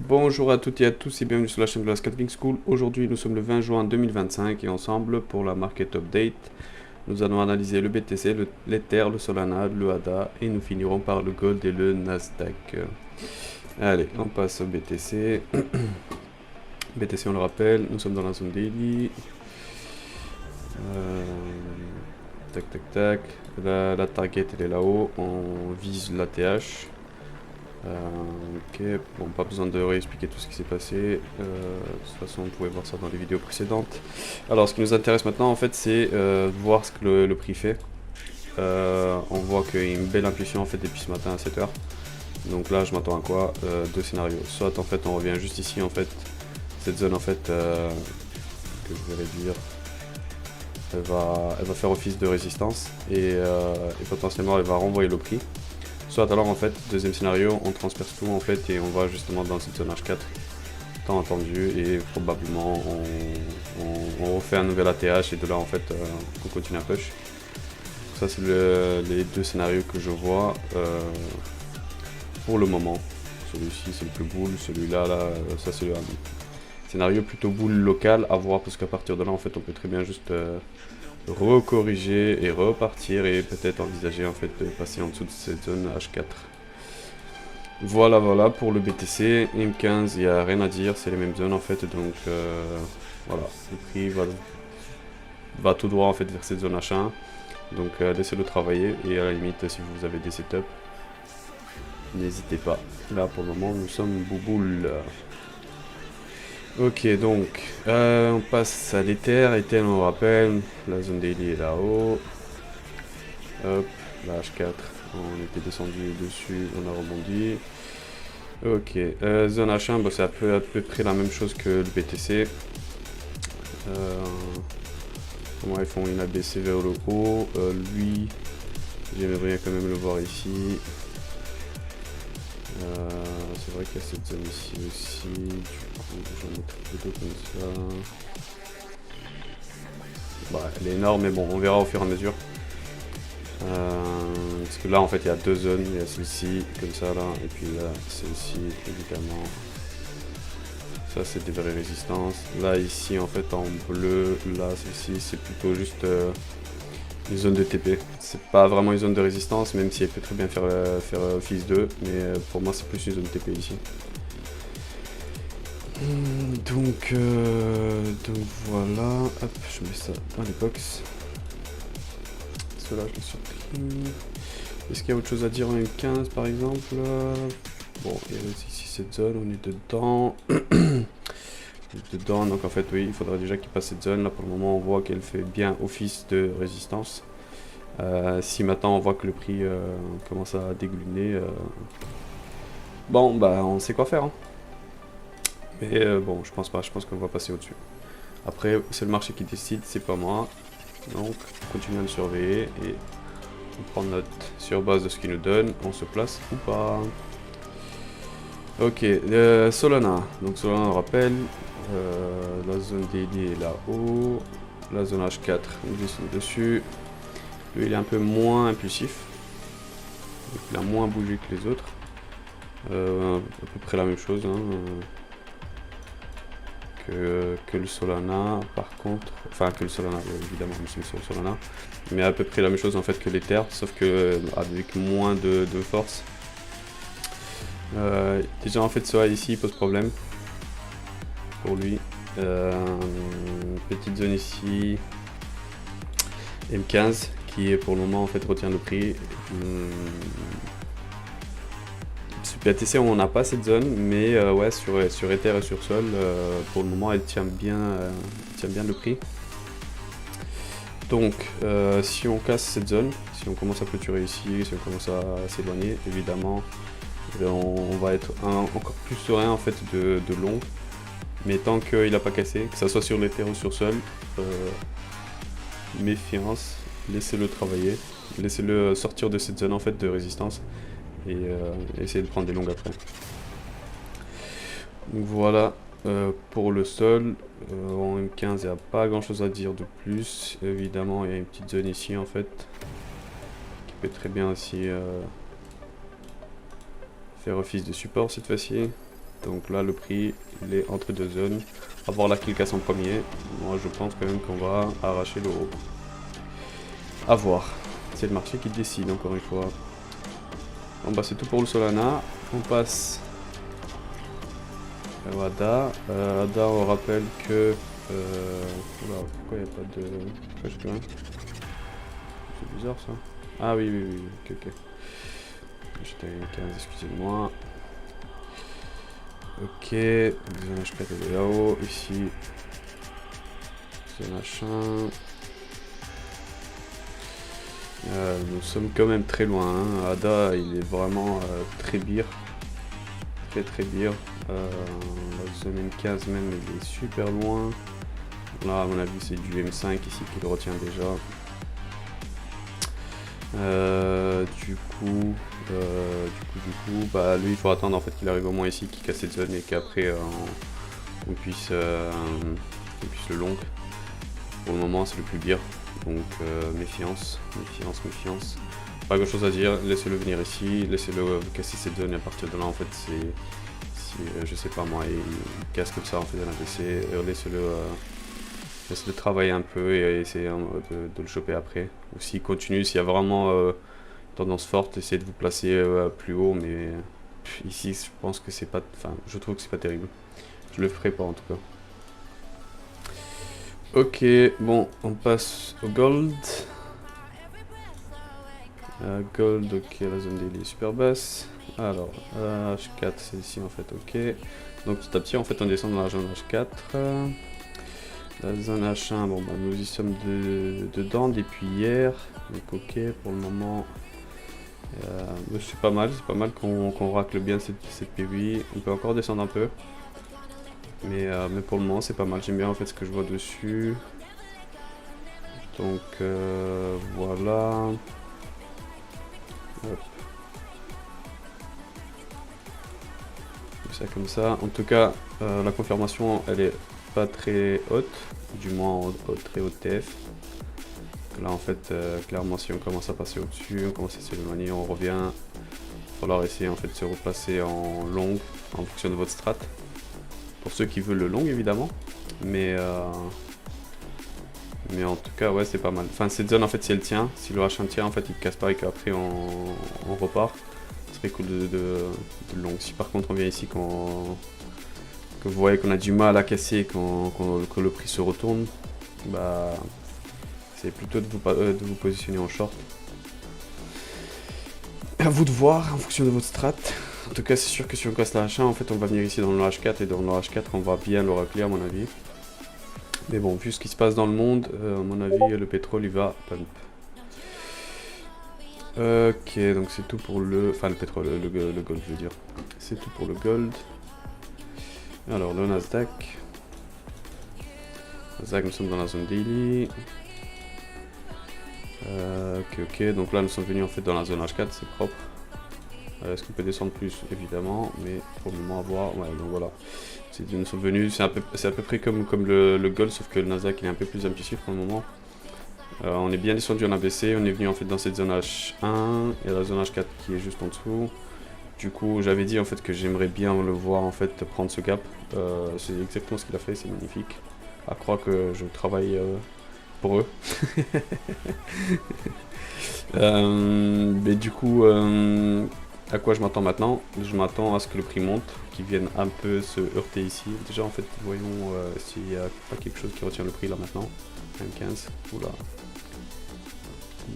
Bonjour à toutes et à tous et bienvenue sur la chaîne de la Scaling School. Aujourd'hui nous sommes le 20 juin 2025 et ensemble pour la Market Update, nous allons analyser le BTC, l'Ether, le Solana, le ADA et nous finirons par le Gold et le Nasdaq. Allez, on passe au BTC. BTC on le rappelle, nous sommes dans la zone daily. Tac tac tac, la target elle est là-haut, on vise la TH. Ok, bon, pas besoin de réexpliquer tout ce qui s'est passé. De toute façon, vous pouvez voir ça dans les vidéos précédentes. Alors, ce qui nous intéresse maintenant, en fait, c'est voir ce que le prix fait. On voit qu'il y a une belle impulsion en fait depuis ce matin à 7h. Donc là, je m'attends à quoi? Deux scénarios. Soit en fait, on revient juste ici, en fait, cette zone en fait que je vais réduire. Elle va faire office de résistance et potentiellement, elle va renvoyer le prix. Soit alors en fait, deuxième scénario, on transperce tout en fait et on va justement dans cette zone H4, tant attendu, et probablement on refait un nouvel ATH et de là en fait on continue à push. Ça c'est les deux scénarios que je vois pour le moment. Celui-ci c'est le plus bull, celui-là là, ça c'est un scénario plutôt bull local à voir parce qu'à partir de là en fait on peut très bien juste recorriger et repartir et peut-être envisager en fait de passer en dessous de cette zone H4. Voilà pour le BTC, M15 il n'y a rien à dire, c'est les mêmes zones en fait, donc voilà, le prix va tout droit en fait vers cette zone H1, donc laissez-le travailler et à la limite si vous avez des setups, n'hésitez pas. Là pour le moment nous sommes bouboule. Ok, donc on passe à l'Ether. Ether, on rappelle, la zone daily est là-haut. Hop, la H4, on était descendu dessus, on a rebondi. Ok, zone H1, bah, c'est à peu près la même chose que le BTC. Comment ils font une ABC vers le haut. Lui, j'aimerais bien quand même le voir ici. C'est vrai qu'il y a cette zone ici aussi, du coup j'en mettrai plutôt comme ça. Bah, elle est énorme mais bon on verra au fur et à mesure. Parce que là en fait il y a deux zones, il y a celle-ci comme ça là, et puis là celle-ci évidemment. Ça c'est des vraies résistances. Là ici en fait en bleu, là celle-ci c'est plutôt juste une zone de TP. C'est pas vraiment une zone de résistance, même si elle peut très bien faire office 2, mais pour moi c'est plus une zone TP ici. Donc voilà, hop, je mets ça dans les box. Cela je l'ai surpris. Est-ce qu'il y a autre chose à dire en M15 par exemple? Bon, il y a ici cette zone, on est dedans. Dedans, donc en fait oui, il faudrait déjà qu'il passe cette zone. Là pour le moment on voit qu'elle fait bien office de résistance. Si maintenant on voit que le prix commence à dégliner, bon bah on sait quoi faire. Hein. Mais bon, je pense pas, je pense qu'on va passer au-dessus. Après, c'est le marché qui décide, c'est pas moi. Donc, on continue à le surveiller et on prend note sur base de ce qu'il nous donne, on se place ou pas. Ok, Solana. Donc Solana, on rappelle, la zone daily est là-haut, la zone H4, nous descendons dessus. Lui, il est un peu moins impulsif, donc il a moins bougé que les autres. À peu près la même chose. Hein. Que le Solana, par contre, enfin que le Solana, évidemment, je me suis mis sur le Solana, mais à peu près la même chose en fait que l'Ether, sauf que avec moins de force. Déjà en fait, ça ici pose problème pour lui. Petite zone ici, M15, qui est pour le moment en fait retient le prix. Sur BTC on n'a pas cette zone, mais ouais sur Ether et sur Sol, pour le moment elle tient bien le prix. Donc si on casse cette zone, si on commence à clôturer ici, si on commence à s'éloigner, évidemment on va être encore plus serein en fait de long. Mais tant qu'il n'a pas cassé, que ça soit sur l'Ether ou sur Sol, méfiance, laissez-le travailler, laissez-le sortir de cette zone en fait de résistance. Et essayer de prendre des longues après. Donc voilà pour le sol. En M15 il n'y a pas grand chose à dire de plus. Évidemment il y a une petite zone ici en fait qui peut très bien aussi faire office de support cette fois-ci. Donc là, le prix, il est entre deux zones. On va voir la kill casse en premier. Moi, je pense quand même qu'on va arracher le haut. À voir. C'est le marché qui décide, encore une fois. Bon, bah, c'est tout pour le Solana. On passe au Ada. Ada, on rappelle que... Oula, pourquoi il n'y a pas de... Pourquoi j'ai rien? C'est bizarre, ça. Ah oui, oui, oui. Ok, ok. J'étais à 15, excusez-moi. Ok, zone H4 elle est là-haut, ici. Zone H1. Nous sommes quand même très loin, hein. Ada il est vraiment très bir. Très bir. La zone M15 même il est super loin. Là à mon avis c'est du M5 ici qui le retient déjà. Du coup, bah lui il faut attendre en fait qu'il arrive au moins ici, qu'il casse cette zone et qu'après on puisse le long. Pour le moment c'est le plus bien, donc méfiance. Pas grand chose à dire, laissez-le venir ici, laissez-le casser cette zone et à partir de là en fait c'est, je sais pas moi, il casse comme ça en fait un ADC, laissez-le travailler un peu et essayer de le choper après. Ou s'il continue, s'il y a vraiment tendance forte, essayez de vous placer plus haut, mais ici je pense que c'est pas, enfin je trouve que c'est pas terrible. Je le ferai pas en tout cas. Ok, bon, on passe au gold. Gold, ok, la zone daily est super basse. Alors, H4 c'est ici en fait, ok. Donc petit à petit en fait on descend dans la zone H4. La zone H1, bon bah nous y sommes dedans depuis hier. Donc ok, pour le moment c'est pas mal qu'on racle bien cette PV. On peut encore descendre un peu. Mais pour le moment c'est pas mal, j'aime bien en fait ce que je vois dessus. Donc voilà. Hop. Ça comme ça. En tout cas, la confirmation elle est pas très haute, du moins très haute TF. Là en fait, clairement si on commence à passer au-dessus, on commence à s'éloigner, on revient. Il va falloir essayer en fait de se replacer en long en fonction de votre strat. Pour ceux qui veulent le long évidemment, mais en tout cas ouais c'est pas mal. Enfin cette zone en fait si elle tient, si le H1 tient en fait il casse pas et qu'après on repart, ce serait cool de long. Si par contre on vient ici que vous voyez qu'on a du mal à casser, que le prix se retourne, bah c'est plutôt de vous positionner en short. À vous de voir en fonction de votre strat. En tout cas c'est sûr que si on casse la H1 en fait on va venir ici dans le H4 et dans le H4 on va bien le racler à mon avis. Mais bon vu ce qui se passe dans le monde, à mon avis le pétrole il va pump. Ok donc c'est tout pour le... Enfin le pétrole, le gold je veux dire. C'est tout pour le gold. Alors le Nasdaq. Nasdaq nous sommes dans la zone daily. Ok, donc là nous sommes venus en fait dans la zone H4, c'est propre. Est-ce qu'on peut descendre plus? Évidemment, mais pour le moment à voir. Ouais, donc voilà. Nous sommes venus, c'est à peu près comme le gold, sauf que le Nasdaq il est un peu plus impulsif pour le moment. On est bien descendu en ABC, on est venu en fait dans cette zone H1 et la zone H4 qui est juste en dessous. Du coup, j'avais dit en fait que j'aimerais bien le voir en fait prendre ce gap. C'est exactement ce qu'il a fait, c'est magnifique. À croire que je travaille pour eux. Mais du coup, à quoi je m'attends maintenant? Je m'attends à ce que le prix monte, qu'il vienne un peu se heurter ici. Déjà en fait, voyons s'il n'y a pas quelque chose qui retient le prix là maintenant. M15, oula.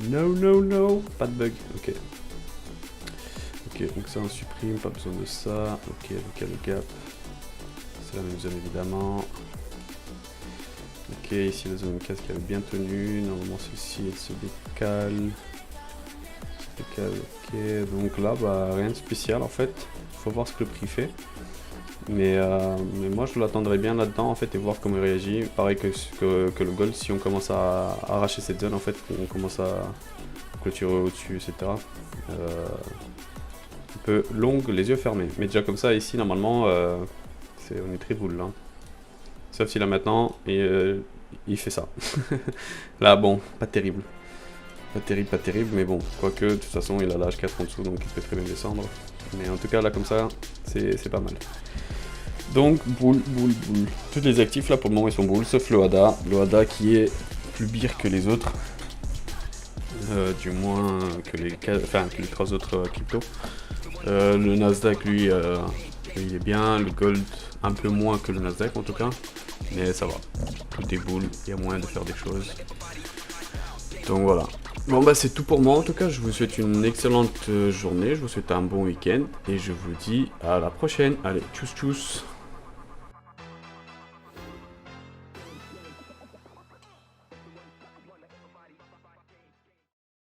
No, pas de bug, ok. Ok, donc ça on supprime, pas besoin de ça. Ok, donc il y a le gap. C'est la même zone évidemment. Ok, ici la zone M15 qui avait bien tenu. Normalement ceci elle se décale. Ok, donc là bah rien de spécial en fait. Faut voir ce que le prix fait. Mais moi je l'attendrai bien là-dedans en fait et voir comment il réagit. Pareil que le gold, si on commence à arracher cette zone en fait, on commence à clôturer au-dessus, etc. Un peu long, les yeux fermés. Mais déjà comme ça ici normalement on est très boule là. Sauf si là maintenant il fait ça. Là bon, pas terrible. Pas terrible, mais bon, quoique de toute façon il a la H4 en dessous donc il peut très bien descendre. Mais en tout cas là comme ça, c'est pas mal. Donc, boule. Tous les actifs là pour le moment ils sont boule, sauf le ADA. Le ADA qui est plus pire que les autres. Du moins que que les 3 autres cryptos. Le Nasdaq lui, il est bien, le Gold un peu moins que le Nasdaq en tout cas, mais ça va, tout est boule, il y a moyen de faire des choses. Donc voilà. Bon bah c'est tout pour moi en tout cas, je vous souhaite une excellente journée, je vous souhaite un bon week-end et je vous dis à la prochaine. Allez, tchuss tchuss.